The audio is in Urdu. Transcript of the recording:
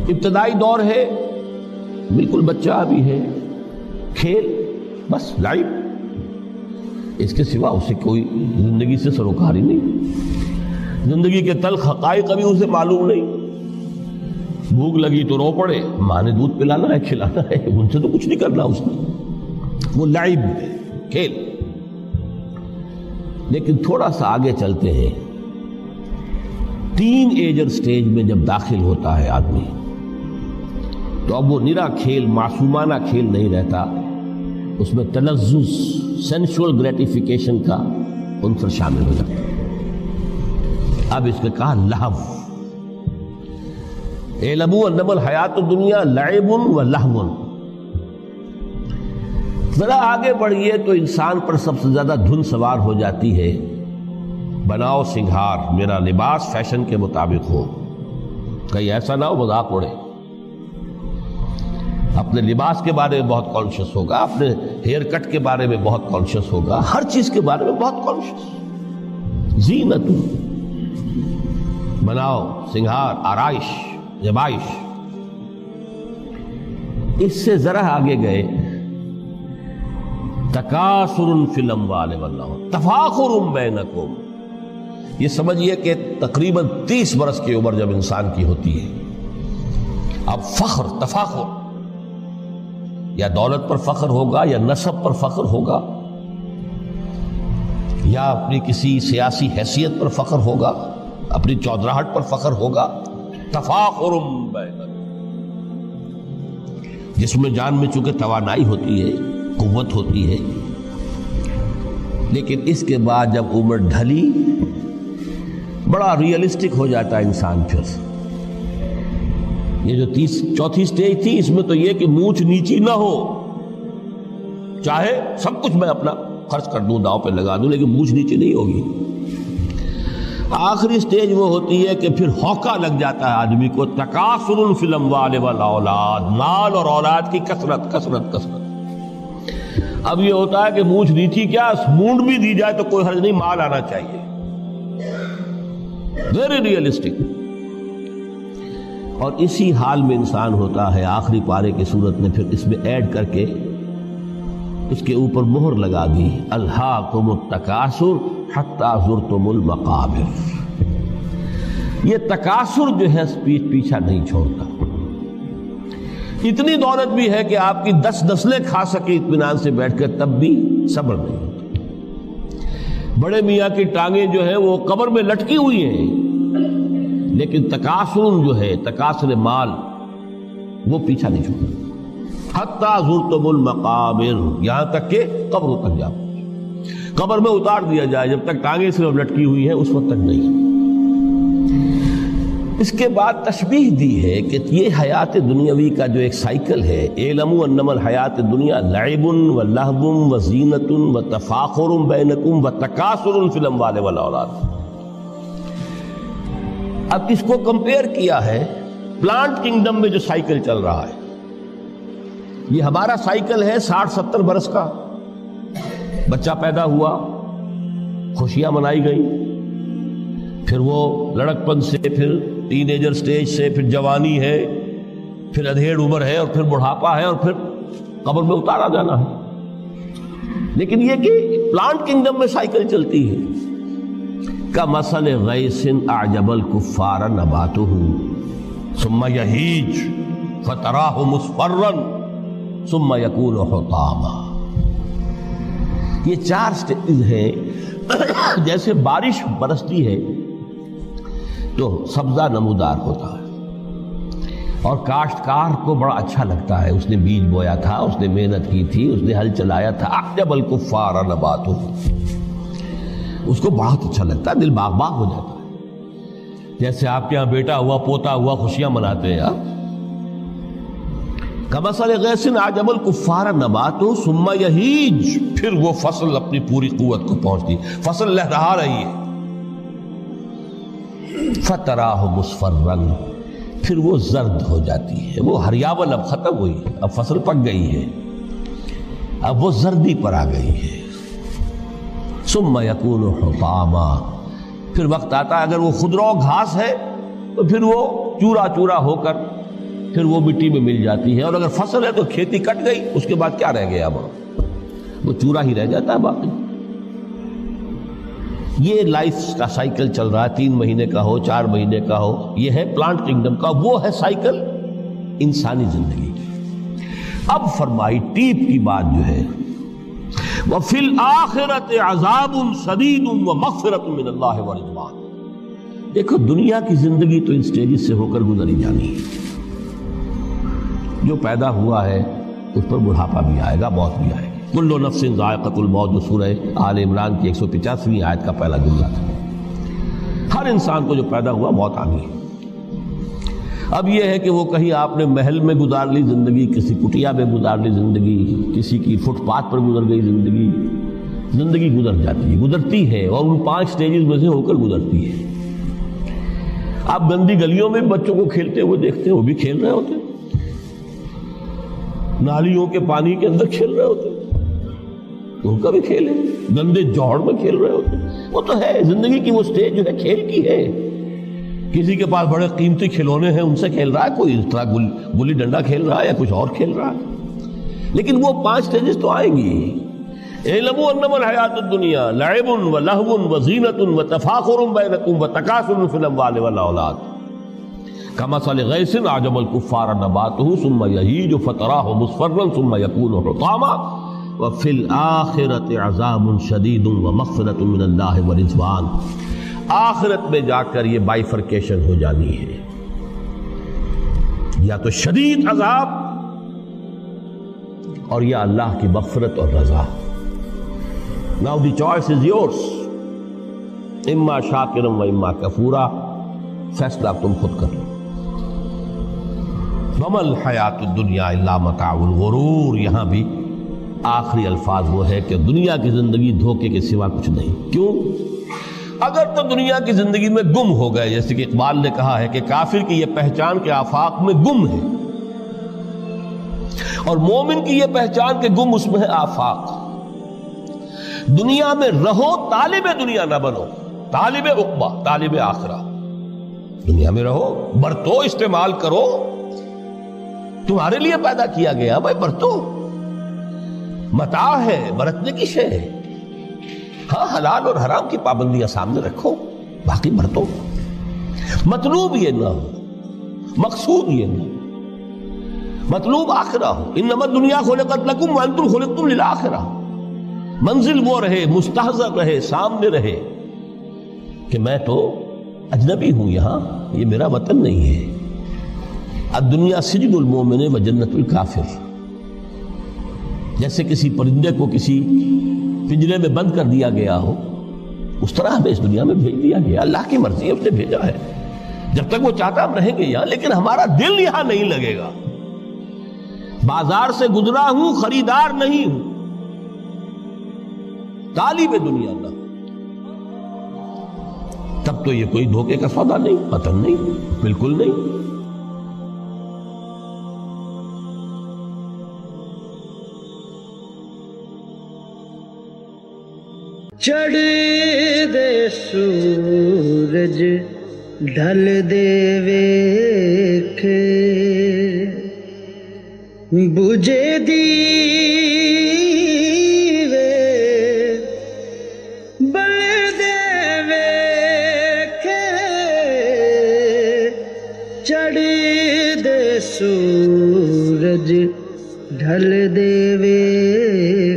ابتدائی دور ہے، بالکل بچہ ابھی ہے، کھیل بس لائف، اس کے سوا اسے کوئی زندگی سے سروکار ہی نہیں، زندگی کے تلخ حقائق ابھی اسے معلوم نہیں۔ بھوک لگی تو رو پڑے، ماں نے دودھ پلانا ہے، کھلانا ہے، ان سے تو کچھ نہیں کرنا اس نے، وہ لائب کھیل۔ لیکن تھوڑا سا آگے چلتے ہیں، ٹین ایجر سٹیج میں جب داخل ہوتا ہے آدمی تو اب وہ نرا کھیل، معصومانہ کھیل نہیں رہتا، اس میں تلذذ، سینشول گریٹیفیکیشن کا عنصر شامل ہو جاتا ہے۔ اب اس کے کہا لہو، اعلموا انما الحیات الدنیا لعب و لہو۔ ذرا آگے بڑھیے تو انسان پر سب سے زیادہ دھن سوار ہو جاتی ہے، بناؤ سنگھار، میرا لباس فیشن کے مطابق ہو، کہیں ایسا نہ ہو مذاق اڑے۔ اپنے لباس کے بارے میں بہت کانشیس ہوگا، اپنے ہیئر کٹ کے بارے میں بہت کانشیس ہوگا، ہر چیز کے بارے میں بہت کانشیس۔ زینت، بناؤ سنگھار، آرائش، زیبائش۔ اس سے ذرا آگے گئے، تکاثر فی الاموال والاولاد، تفاخر بینکم۔ یہ سمجھیے کہ تقریباً 30 برس کی عمر جب انسان کی ہوتی ہے، اب فخر، تفاخر، یا دولت پر فخر ہوگا، یا نسب پر فخر ہوگا، یا اپنی کسی سیاسی حیثیت پر فخر ہوگا، اپنی چودراہٹ پر فخر ہوگا۔ تفاخر بینکم، جس میں جان میں چونکہ توانائی ہوتی ہے، قوت ہوتی ہے، لیکن اس کے بعد جب عمر ڈھلی بڑا ریئلسٹک ہو جاتا ہے انسان۔ پھر یہ جو چوتھی سٹیج تھی، اس میں تو یہ کہ مونچھ نیچی نہ ہو، چاہے سب کچھ میں اپنا خرچ کر دوں، داؤ پہ لگا دوں، لیکن مونچھ نیچی نہیں ہوگی۔ آخری سٹیج وہ ہوتی ہے کہ پھر ہوکا لگ جاتا ہے آدمی کو، تکاثر فی الاموال والاولاد، مال اور اولاد کی کثرت کثرت کثرت۔ اب یہ ہوتا ہے کہ مونچھ نیچی کیا، مونڈ بھی دی جائے تو کوئی حرج نہیں، مال آنا چاہیے، ویری ریئلسٹک۔ اور اسی حال میں انسان ہوتا ہے، آخری پارے کی صورت نے پھر اس میں ایڈ کر کے اس کے اوپر مہر لگا دی، الہاکم التکاثر حتی زرتم المقابر۔ یہ تکاثر جو ہے پیچھا نہیں چھوڑتا، اتنی دولت بھی ہے کہ آپ کی 10 نسلیں کھا سکے اطمینان سے بیٹھ کر، تب بھی صبر نہیں ہوتا۔ بڑے میاں کی ٹانگیں جو ہیں وہ قبر میں لٹکی ہوئی ہیں، لیکن تکاثر جو ہے، تکاثر مال، وہ پیچھا نہیں چھوڑتا۔ حتی زرتم المقابر، یہاں تک کہ قبر تک جاؤ، قبر میں اتار دیا جائے، جب تک ٹانگیں صرف لٹکی ہوئی ہیں اس وقت تک نہیں۔ اس کے بعد تشبیہ دی ہے کہ یہ حیات دنیاوی کا جو ایک سائیکل ہے، اعلموا انما الحیات الدنیا لعب و لہو و زینت و تفاخر بینکم و تکاثر فی الاموال والاولاد۔ اب اس کو کمپیئر کیا ہے پلانٹ کنگڈم میں جو سائیکل چل رہا ہے۔ یہ ہمارا سائیکل ہے 60-70 برس کا، بچہ پیدا ہوا، خوشیاں منائی گئی، پھر وہ لڑکپن سے، پھر ٹین ایجر سٹیج سے، پھر جوانی ہے، پھر ادھیڑ عمر ہے، اور پھر بڑھاپا ہے، اور پھر قبر میں اتارا جانا ہے۔ لیکن یہ کہ پلانٹ کنگڈم میں سائیکل چلتی ہے، کمثل غیث اعجب الکفار نباتہ ثم یہیج فتراہ مصفرا ثم یکون حطاما۔ یہ 4 سٹیج ہیں۔ جیسے بارش برستی ہے تو سبزہ نمودار ہوتا ہے، اور کاشتکار کو بڑا اچھا لگتا ہے، اس نے بیج بویا تھا، اس نے محنت کی تھی، اس نے ہل چلایا تھا، اعجب الکفار نباتہ، اس کو بہت اچھا لگتا ہے، دل باغ باغ ہو جاتا ہے۔ جیسے آپ کے یہاں بیٹا ہوا، پوتا ہوا، خوشیاں مناتے ہیں آپ۔ کمثل غیث اعجب الکفار نباتہ ثم یہیج، پھر وہ فصل اپنی پوری قوت کو پہنچتی، فصل لہرا رہی ہے، فتراہ مصفرا، پھر وہ زرد ہو جاتی ہے، وہ ہریاول اب ختم ہوئی، اب فصل پک گئی ہے، اب وہ زردی پر آ گئی ہے۔ ثم یکون حطاما، پھر وقت آتا ہے اگر وہ خضرو گھاس ہے تو پھر وہ چورا چورا ہو کر پھر وہ مٹی میں مل جاتی ہے، اور اگر فصل ہے تو کھیتی کٹ گئی، اس کے بعد کیا رہ گیا؟ وہ چورا ہی رہ جاتا ہے باقی۔ یہ لائف کا سائیکل چل رہا ہے، 3 مہینے کا ہو، 4 مہینے کا ہو، یہ ہے پلانٹ کنگڈم کا، وہ ہے سائیکل انسانی زندگی کی۔ اب فرمائی ٹیپ کی بات جو ہے، وَفِي الْآخِرَةِ عَذَابٌ شَدِيدٌ وَمَغْفِرَةٌ مِّنَ اللَّهِ وَرِضْوَانٌ۔ دیکھو دنیا کی زندگی تو ان سٹیجز سے ہو کر گزری جانی ہے، جو پیدا ہوا ہے اس پر بڑھاپا بھی آئے گا، موت بھی آئے گی۔ کل نفس ذائقۃ الموت، جو سورہ آل عمران کی 185ویں آیت کا پہلا جملہ تھا۔ ہر انسان کو جو پیدا ہوا موت آنی ہے۔ اب یہ ہے کہ وہ کہیں آپ نے محل میں گزار لی زندگی، کسی کٹیا میں گزار لی زندگی، کسی کی فٹ پاتھ پر گزر گئی زندگی، زندگی گزر جاتی ہے، گزرتی ہے، اور ان 5 سٹیجز میں سے ہو کر گزرتی ہے۔ آپ گندی گلیوں میں بچوں کو کھیلتے ہوئے دیکھتے ہیں، وہ بھی کھیل رہے ہوتے ہیں، نالیوں کے پانی کے اندر کھیل رہے ہوتے ہیں، ان کا بھی کھیل ہے، گندے جوہڑ میں کھیل رہے ہوتے ہیں۔ وہ تو ہے زندگی کی وہ سٹیج جو ہے کھیل کی ہے۔ کسی کے پاس بڑے قیمتی کھلونے ہیں، ان سے کھیل رہا ہے، کوئی اس طرح گلی ڈنڈا کھیل رہا ہے یا کچھ اور کھیل رہا ہے، لیکن وہ 5 سٹیجز تو آئیں گی۔ اعلموا انما الحیات الدنیا لعب ولہو وزینۃ وتفاخر بینکم وتکاثر فی الاموال والاولاد کمثل غیث اعجب الکفار نباتہ ثم یہیج فتراہ مصفرا ثم یکون حطاما وفی الآخرۃ عذاب شدید ومغفرۃ من اللہ ورضوان۔ آخرت میں جا کر یہ بائیفرکیشن ہو جانی ہے، یا تو شدید عذاب اور یا اللہ کی مغفرت اور رضا۔ Now the choice is yours، اما شاکرا و اما کفورا، فیصلہ تم خود کر لو۔ وما الحیات الدنیا الا متاع الغرور، یہاں بھی آخری الفاظ وہ ہے کہ دنیا کی زندگی دھوکے کے سوا کچھ نہیں۔ کیوں؟ اگر تو دنیا کی زندگی میں گم ہو گئے، جیسے کہ اقبال نے کہا ہے کہ کافر کی یہ پہچان کے آفاق میں گم ہے، اور مومن کی یہ پہچان کے گم اس میں ہے آفاق۔ دنیا میں رہو، طالب دنیا نہ بنو، طالب عقبہ، طالب آخرہ۔ دنیا میں رہو، برتو، استعمال کرو، تمہارے لیے پیدا کیا گیا، بھائی برتو، متاع ہے، برتنے کی شے ہے۔ ہاں حلال اور حرام کی پابندیاں سامنے رکھو، باقی برتو۔ مطلوب یہ نہ ہو، مقصود یہ نہ ہو، مطلوب آخرہ ہو۔ انما الدنیا خلقت لکم وانتم خلقتم للآخرہ۔ منزل وہ رہے، مستحضر رہے، سامنے رہے کہ میں تو اجنبی ہوں، یہاں یہ میرا وطن نہیں ہے۔ الدنیا سجن المومن و جنت الکافر۔ جیسے کسی پرندے کو کسی پنجرے میں بند کر دیا گیا ہو، اس طرح ہمیں اس دنیا میں بھیج دیا گیا، اللہ کی مرضی ہے، اس نے بھیجا ہے۔ جب تک وہ چاہتا ہم رہیں گے یہاں، لیکن ہمارا دل یہاں نہیں لگے گا۔ بازار سے گزرا ہوں، خریدار نہیں ہوں، طالب دنیا نہ، تب تو یہ کوئی دھوکے کا سودا نہیں، وطن نہیں، بالکل نہیں۔ چڑھ دے سورج ڈھل دے ویکھے، بجھے دیوے بل دے ویکھے، چڑھ دے سورج ڈھل دے ویکھے،